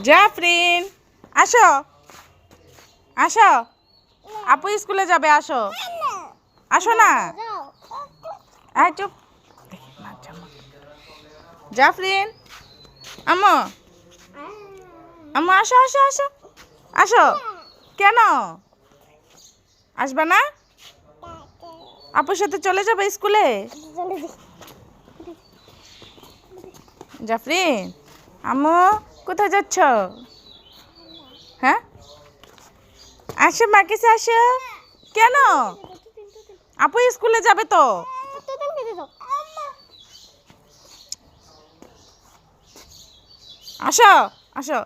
জাফরিন আসো আসো, আপু স্কুলে যাবে, আসো আসো না। এই চুপ। জাফরিন আম্মু আম্মু আসো আসো আসো আসো। কেন আসবে না? আপুর সাথে চলে যাবে স্কুলে? জাফরিন আম্মু কোথায় যাচ্ছ? হ্যাঁ আসো, মা কাছে আসো। কেন? আপু স্কুলে যাবে তো। আসো আসো।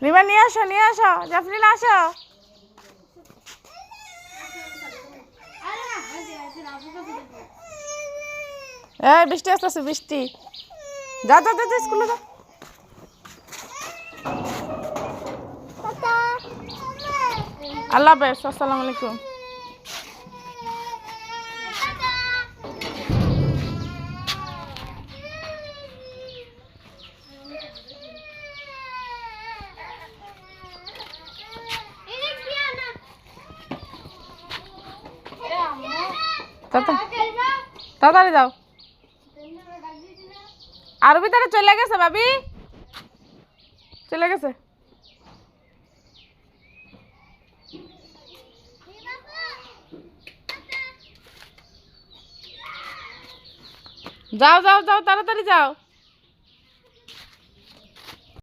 রিমা নিয়ে আসো, নিয়ে আসো, জাফরিন আসো। এই বৃষ্টি আসতেছে, বৃষ্টি। যাও যাও যাও স্কুলে যাও। আল্লাহ হাফেজ, আসসালামু আলাইকুম। তাড়াতাড়ি যাও। আর ভিতরে চলে গেছে ভাবি, চলে গেছে। যাও যাও যাও, তাড়াতাড়ি যাও।